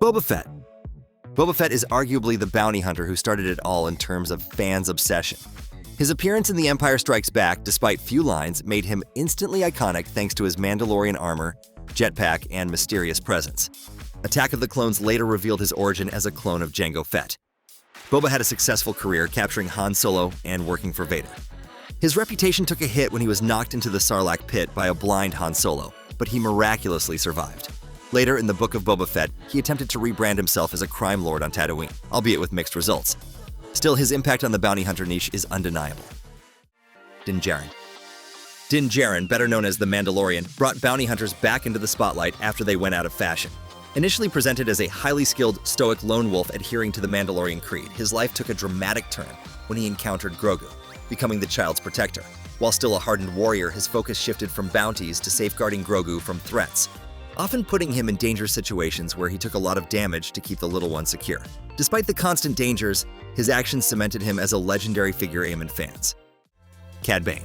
Boba Fett. Boba Fett is arguably the bounty hunter who started it all in terms of fans' obsession. His appearance in The Empire Strikes Back, despite few lines, made him instantly iconic thanks to his Mandalorian armor, jetpack, and mysterious presence. Attack of the Clones later revealed his origin as a clone of Jango Fett. Boba had a successful career capturing Han Solo and working for Vader. His reputation took a hit when he was knocked into the Sarlacc pit by a blind Han Solo, but he miraculously survived. Later in the Book of Boba Fett, he attempted to rebrand himself as a crime lord on Tatooine, albeit with mixed results. Still, his impact on the bounty hunter niche is undeniable. Dingjarun. Dingjarun, better known as the Mandalorian, brought bounty hunters back into the spotlight after they went out of fashion. Initially presented as a highly skilled, stoic lone wolf adhering to the Mandalorian creed, his life took a dramatic turn when he encountered Grogu, becoming the child's protector. While still a hardened warrior, his focus shifted from bounties to safeguarding Grogu from threats, often putting him in dangerous situations where he took a lot of damage to keep the little one secure. Despite the constant dangers, his actions cemented him as a legendary figure among fans. Cad Bane.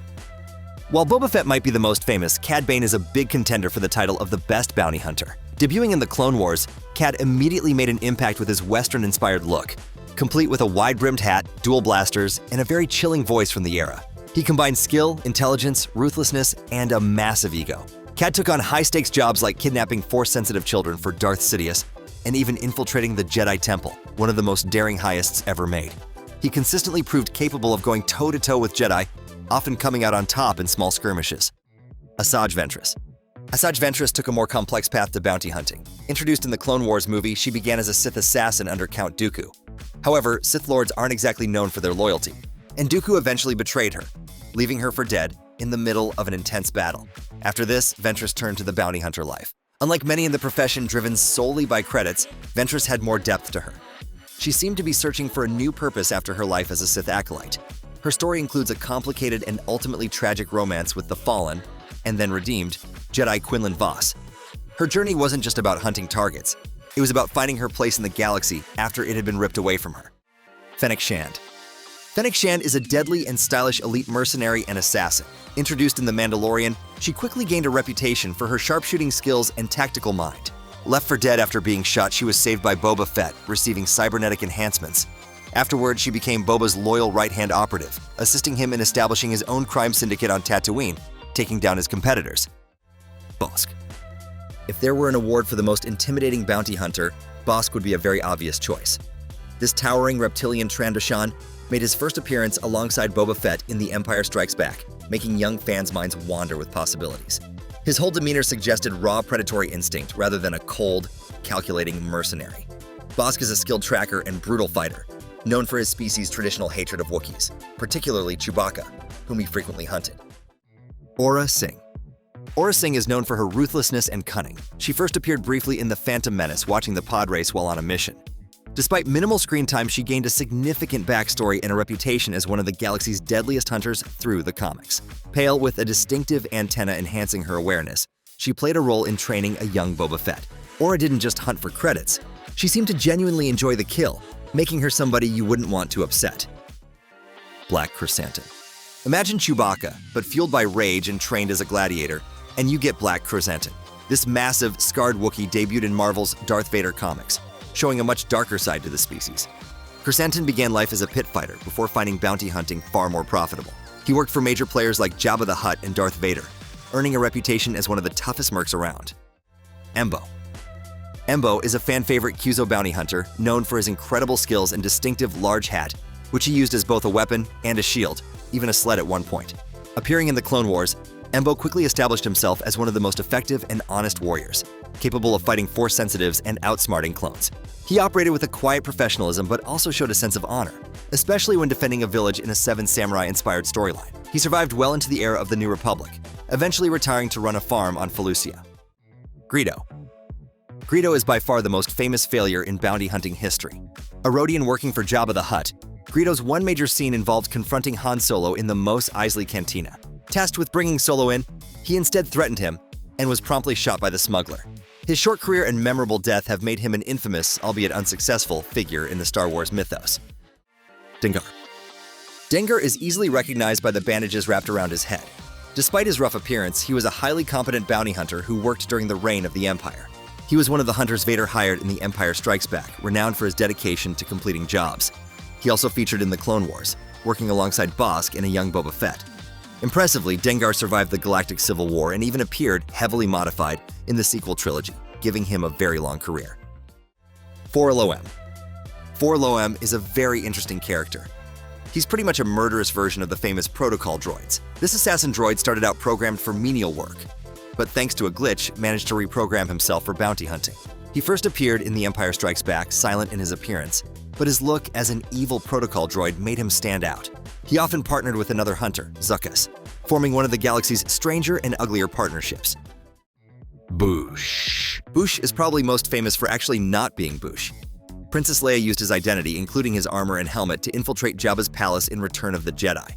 While Boba Fett might be the most famous, Cad Bane is a big contender for the title of the best bounty hunter. Debuting in the Clone Wars, Cad immediately made an impact with his Western-inspired look, complete with a wide-brimmed hat, dual blasters, and a very chilling voice from the era. He combined skill, intelligence, ruthlessness, and a massive ego. Cad took on high-stakes jobs like kidnapping Force-sensitive children for Darth Sidious and even infiltrating the Jedi Temple, one of the most daring heists ever made. He consistently proved capable of going toe-to-toe with Jedi, often coming out on top in small skirmishes. Assaj Ventress. Assaj Ventress took a more complex path to bounty hunting. Introduced in the Clone Wars movie, she began as a Sith assassin under Count Dooku. However, Sith Lords aren't exactly known for their loyalty, and Dooku eventually betrayed her, leaving her for dead in the middle of an intense battle. After this, Ventress turned to the bounty hunter life. Unlike many in the profession driven solely by credits, Ventress had more depth to her. She seemed to be searching for a new purpose after her life as a Sith acolyte. Her story includes a complicated and ultimately tragic romance with the fallen, and then redeemed, Jedi Quinlan Vos. Her journey wasn't just about hunting targets. It was about finding her place in the galaxy after it had been ripped away from her. Fenikshan. Fenikshan is a deadly and stylish elite mercenary and assassin. Introduced in The Mandalorian, she quickly gained a reputation for her sharpshooting skills and tactical mind. Left for dead after being shot, she was saved by Boba Fett, receiving cybernetic enhancements. Afterward, she became Boba's loyal right-hand operative, assisting him in establishing his own crime syndicate on Tatooine, taking down his competitors. Bosque. If there were an award for the most intimidating bounty hunter, Bosque would be a very obvious choice. This towering reptilian Trandoshan made his first appearance alongside Boba Fett in The Empire Strikes Back, making young fans' minds wander with possibilities. His whole demeanor suggested raw predatory instinct rather than a cold, calculating mercenary. Bosque is a skilled tracker and brutal fighter, known for his species' traditional hatred of Wookiees, particularly Chewbacca, whom he frequently hunted. Ora Singh. Ora Singh is known for her ruthlessness and cunning. She first appeared briefly in The Phantom Menace watching the pod race while on a mission. Despite minimal screen time, she gained a significant backstory and a reputation as one of the galaxy's deadliest hunters through the comics. Pale with a distinctive antenna enhancing her awareness, she played a role in training a young Boba Fett. Ora didn't just hunt for credits. She seemed to genuinely enjoy the kill, making her somebody you wouldn't want to upset. Black Croantin. Imagine Chewbacca, but fueled by rage and trained as a gladiator, and you get Black Croantin. This massive, scarred Wookiee debuted in Marvel's Darth Vader comics, showing a much darker side to the species. Croantin began life as a pit fighter before finding bounty hunting far more profitable. He worked for major players like Jabba the Hutt and Darth Vader, earning a reputation as one of the toughest mercs around. Embo. Embo is a fan-favorite Cuso bounty hunter known for his incredible skills and distinctive large hat, which he used as both a weapon and a shield, even a sled at one point. Appearing in the Clone Wars, Embo quickly established himself as one of the most effective and honest warriors, capable of fighting Force sensitives and outsmarting clones. He operated with a quiet professionalism but also showed a sense of honor, especially when defending a village in a Seven Samurai-inspired storyline. He survived well into the era of the New Republic, eventually retiring to run a farm on Felucia. Greo. Greo is by far the most famous failure in bounty hunting history. A Rhodian working for Jabba the Hutt, Greedo's one major scene involved confronting Han Solo in the Mos Eisley Cantina. Tasked with bringing Solo in, he instead threatened him and was promptly shot by the smuggler. His short career and memorable death have made him an infamous, albeit unsuccessful, figure in the Star Wars mythos. Dgar. Dgar is easily recognized by the bandages wrapped around his head. Despite his rough appearance, he was a highly competent bounty hunter who worked during the reign of the Empire. He was one of the hunters Vader hired in The Empire Strikes Back, renowned for his dedication to completing jobs. He also featured in the Clone Wars, working alongside Bosque and a young Boba Fett. Impressively, Dgar survived the Galactic Civil War and even appeared, heavily modified, in the sequel trilogy, giving him a very long career. 4LOM. 4LOM is a very interesting character. He's pretty much a murderous version of the famous protocol droids. This assassin droid started out programmed for menial work, but thanks to a glitch, managed to reprogram himself for bounty hunting. He first appeared in The Empire Strikes Back, silent in his appearance, but his look as an evil protocol droid made him stand out. He often partnered with another hunter, Zuckuss, forming one of the galaxy's stranger and uglier partnerships. Bouch. Bouch is probably most famous for actually not being Bouch. Princess Leia used his identity, including his armor and helmet, to infiltrate Jabba's palace in Return of the Jedi.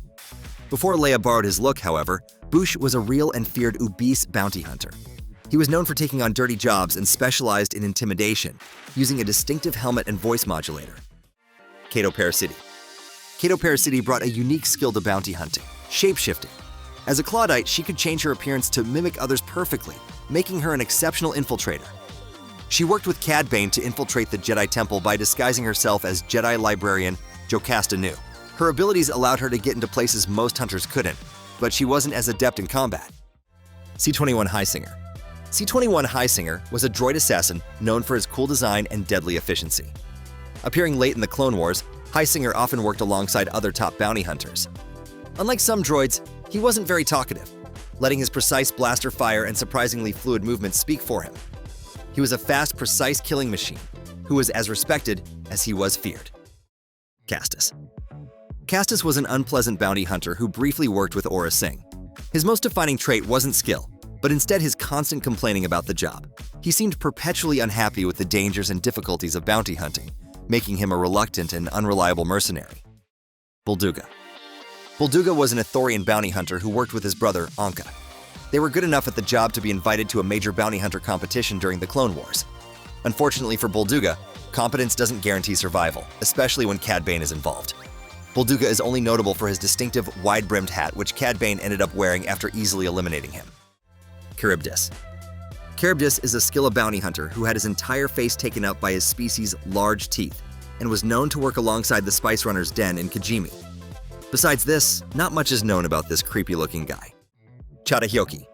Before Leia borrowed his look, however, Bouch was a real and feared obese bounty hunter. He was known for taking on dirty jobs and specialized in intimidation, using a distinctive helmet and voice modulator. Cato Parasidity. Cato Parasidity brought a unique skill to bounty hunting, shape-shifting. As a Claudite, she could change her appearance to mimic others perfectly, making her an exceptional infiltrator. She worked with Cad Bane to infiltrate the Jedi Temple by disguising herself as Jedi librarian Jocasta Nu. Her abilities allowed her to get into places most hunters couldn't, but she wasn't as adept in combat. C21 Heisinger. C21 Heisinger was a droid assassin known for his cool design and deadly efficiency. Appearing late in the Clone Wars, Heisinger often worked alongside other top bounty hunters. Unlike some droids, he wasn't very talkative, letting his precise blaster fire and surprisingly fluid movements speak for him. He was a fast, precise killing machine who was as respected as he was feared. Castas. Castas was an unpleasant bounty hunter who briefly worked with Ora Singh. His most defining trait wasn't skill, but instead his constant complaining about the job. He seemed perpetually unhappy with the dangers and difficulties of bounty hunting, making him a reluctant and unreliable mercenary. Buluga. Buluga was an Ithorian bounty hunter who worked with his brother, Anka. They were good enough at the job to be invited to a major bounty hunter competition during the Clone Wars. Unfortunately for Buluga, competence doesn't guarantee survival, especially when Cad Bane is involved. Buluga is only notable for his distinctive, wide-brimmed hat, which Cad Bane ended up wearing after easily eliminating him. Kuribdus. Kuribdus is a Skilla bounty hunter who had his entire face taken up by his species' large teeth and was known to work alongside the Spice Runner's den in Kijimi. Besides this, not much is known about this creepy-looking guy. Chhattyoki.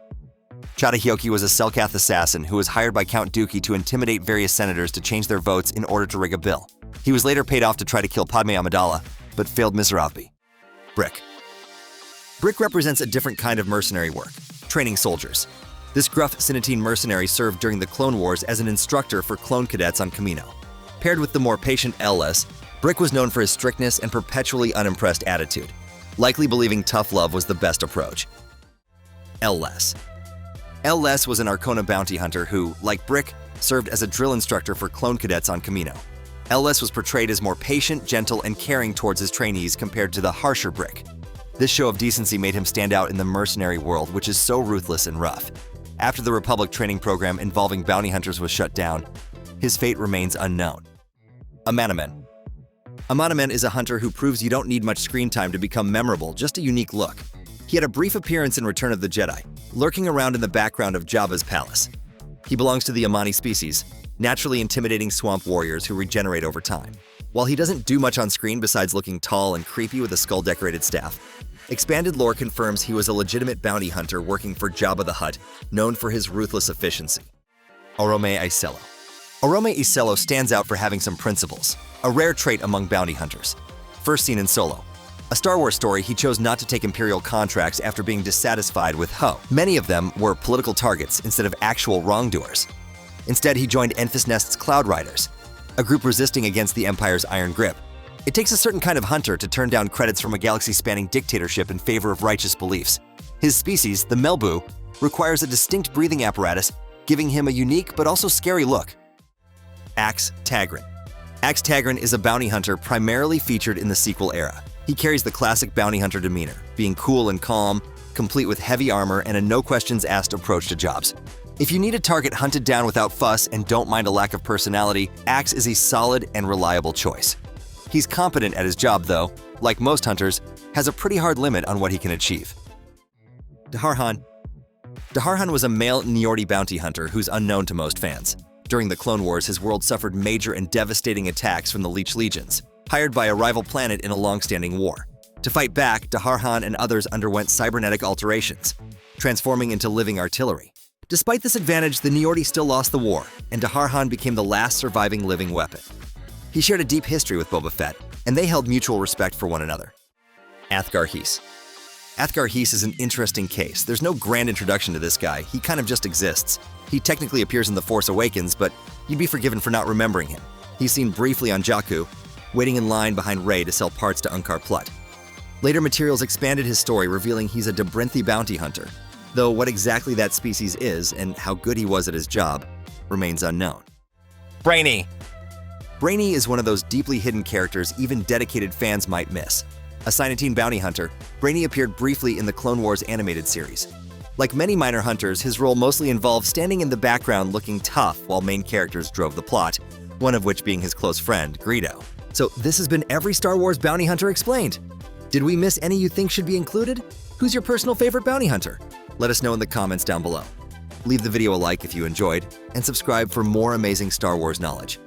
Chhattyoki was a Selkath assassin who was hired by Count Dookie to intimidate various senators to change their votes in order to rig a bill. He was later paid off to try to kill Padme Amidala, but failed miserably. Brick. Brick represents a different kind of mercenary work, training soldiers. This gruff Sinatine mercenary served during the Clone Wars as an instructor for clone cadets on Kamino. Paired with the more patient LS, Brick was known for his strictness and perpetually unimpressed attitude, likely believing tough love was the best approach. LS. LS was an Arcona bounty hunter who, like Brick, served as a drill instructor for clone cadets on Kamino. LS was portrayed as more patient, gentle, and caring towards his trainees compared to the harsher Brick. This show of decency made him stand out in the mercenary world, which is so ruthless and rough. After the Republic training program involving bounty hunters was shut down, his fate remains unknown. Aman. Aman is a hunter who proves you don't need much screen time to become memorable, just a unique look. He had a brief appearance in Return of the Jedi, lurking around in the background of Jabba's palace. He belongs to the Amani species, naturally intimidating swamp warriors who regenerate over time. While he doesn't do much on screen besides looking tall and creepy with a skull-decorated staff, expanded lore confirms he was a legitimate bounty hunter working for Jabba the Hutt, known for his ruthless efficiency. Orome Iselo. Orome Iselo stands out for having some principles, a rare trait among bounty hunters. First seen in Solo. A Star Wars story, he chose not to take Imperial contracts after being dissatisfied with Ho. Many of them were political targets instead of actual wrongdoers. Instead, he joined Enfys Nest's Cloud Riders, a group resisting against the Empire's iron grip. It takes a certain kind of hunter to turn down credits from a galaxy-spanning dictatorship in favor of righteous beliefs. His species, the Melbu, requires a distinct breathing apparatus, giving him a unique but also scary look. Axe Tagron. Axe Tagron is a bounty hunter primarily featured in the sequel era. He carries the classic bounty hunter demeanor, being cool and calm, complete with heavy armor and a no-questions-asked approach to jobs. If you need a target hunted down without fuss and don't mind a lack of personality, Axe is a solid and reliable choice. He's competent at his job, though, like most hunters, has a pretty hard limit on what he can achieve. Darhan. Darhan was a male Niorti bounty hunter who's unknown to most fans. During the Clone Wars, his world suffered major and devastating attacks from the Leech Legions, hired by a rival planet in a long-standing war. To fight back, Darhan and others underwent cybernetic alterations, transforming into living artillery. Despite this advantage, the Niordi still lost the war, and Darhan became the last surviving living weapon. He shared a deep history with Boba Fett, and they held mutual respect for one another. Athgar Heese. Athgar Heese is an interesting case. There's no grand introduction to this guy, he kind of just exists. He technically appears in The Force Awakens, but you'd be forgiven for not remembering him. He's seen briefly on Jakku, waiting in line behind Rey to sell parts to Unkar Plutt. Later materials expanded his story, revealing he's a Dabrinthi bounty hunter, though what exactly that species is and how good he was at his job remains unknown. Brainy. Brainy is one of those deeply hidden characters even dedicated fans might miss. A C21 bounty hunter, Brainy appeared briefly in the Clone Wars animated series. Like many minor hunters, his role mostly involved standing in the background looking tough while main characters drove the plot, one of which being his close friend, Greo. So this has been every Star Wars bounty hunter explained. Did we miss any you think should be included? Who's your personal favorite bounty hunter? Let us know in the comments down below. Leave the video a like if you enjoyed, and subscribe for more amazing Star Wars knowledge.